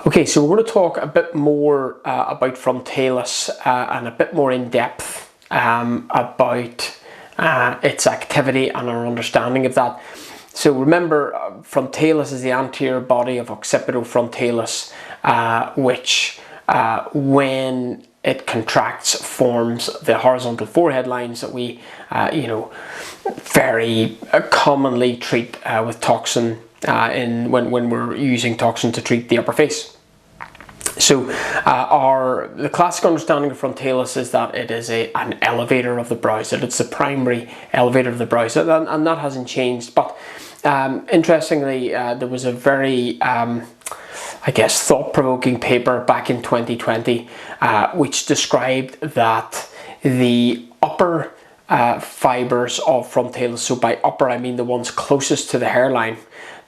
Okay, so we're going to talk a bit more about Frontalis and a bit more in depth about its activity and our understanding of that. So remember, Frontalis is the anterior body of occipitofrontalis, which when it contracts forms the horizontal forehead lines that we very commonly treat with toxin when we're using toxin to treat the upper face. So the classic understanding of Frontalis is that it is an elevator of the brows, that it's the primary elevator of the brows, and that hasn't changed. But interestingly, there was a very I guess thought-provoking paper back in 2020 which described that the upper fibers of Frontalis, so by upper I mean the ones closest to the hairline,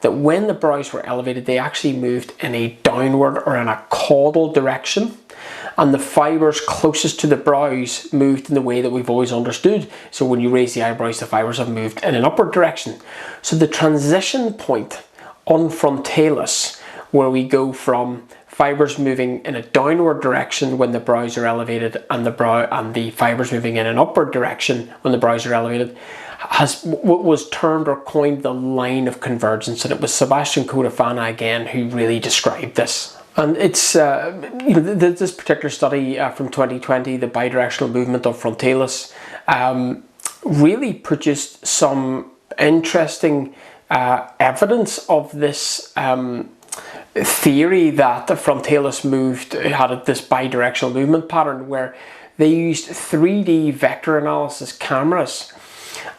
that when the brows were elevated they actually moved in a downward or in a caudal direction, and the fibers closest to the brows moved in the way that we've always understood. So when you raise the eyebrows, the fibers have moved in an upward direction. So the transition point on Frontalis, where we go from fibers moving in a downward direction when the brows are elevated and the fibers moving in an upward direction when the brows are elevated, was termed or coined the line of convergence, and it was Sebastian Cotofana again who really described this. And it's this particular study from 2020, the bidirectional movement of Frontalis, really produced some interesting evidence of this theory that the Frontalis had this bidirectional movement pattern, where they used 3D vector analysis cameras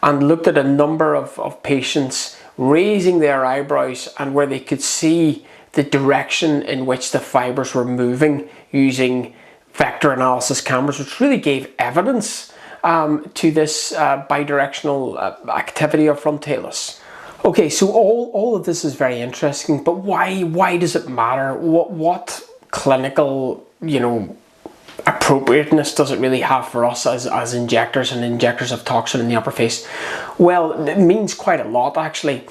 and looked at a number of patients raising their eyebrows, and where they could see the direction in which the fibers were moving using vector analysis cameras, which really gave evidence to this bidirectional activity of Frontalis. Okay, so all of this is very interesting, but why does it matter? What clinical, appropriateness does it really have for us as injectors and injectors of toxin in the upper face? Well, it means quite a lot actually.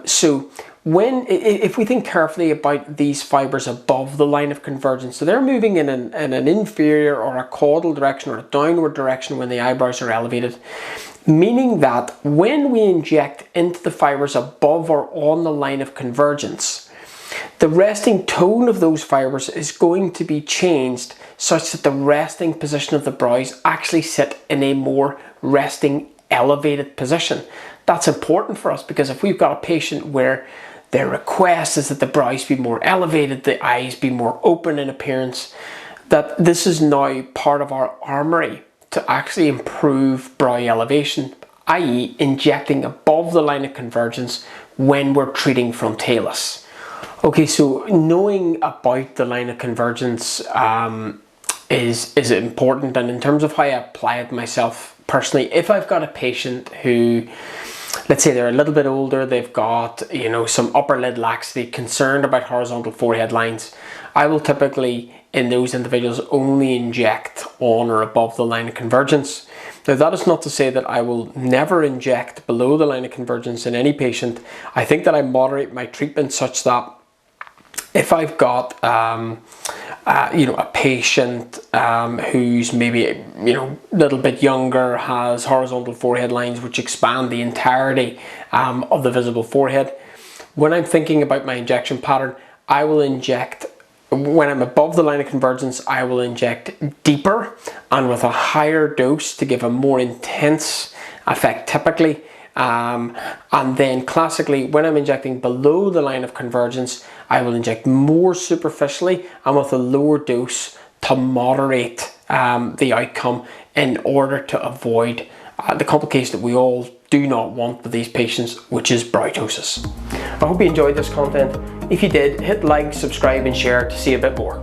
So if we think carefully about these fibers above the line of convergence, so they're moving in an inferior or a caudal direction or a downward direction when the eyebrows are elevated, meaning that when we inject into the fibers above or on the line of convergence, the resting tone of those fibers is going to be changed such that the resting position of the brows actually sit in a more resting, elevated position. That's important for us, because if we've got a patient where their request is that the brows be more elevated, the eyes be more open in appearance, that this is now part of our armory to actually improve brow elevation, i.e. injecting above the line of convergence when we're treating Frontalis. Okay, so knowing about the line of convergence is important, and in terms of how I apply it myself personally, if I've got a patient who, let's say they're a little bit older, they've got some upper lid laxity, concerned about horizontal forehead lines, I will typically in those individuals only inject on or above the line of convergence. Now that is not to say that I will never inject below the line of convergence in any patient. I think that I moderate my treatment such that if I've got a patient who's maybe a little bit younger, has horizontal forehead lines which expand the entirety of the visible forehead, when I'm thinking about my injection pattern, I will inject, when I'm above the line of convergence, I will inject deeper and with a higher dose to give a more intense effect typically. And then classically, when I'm injecting below the line of convergence, I will inject more superficially and with a lower dose to moderate the outcome, in order to avoid the complication that we all do not want with these patients, which is brow ptosis. I hope you enjoyed this content. If you did, hit like, subscribe and share to see a bit more.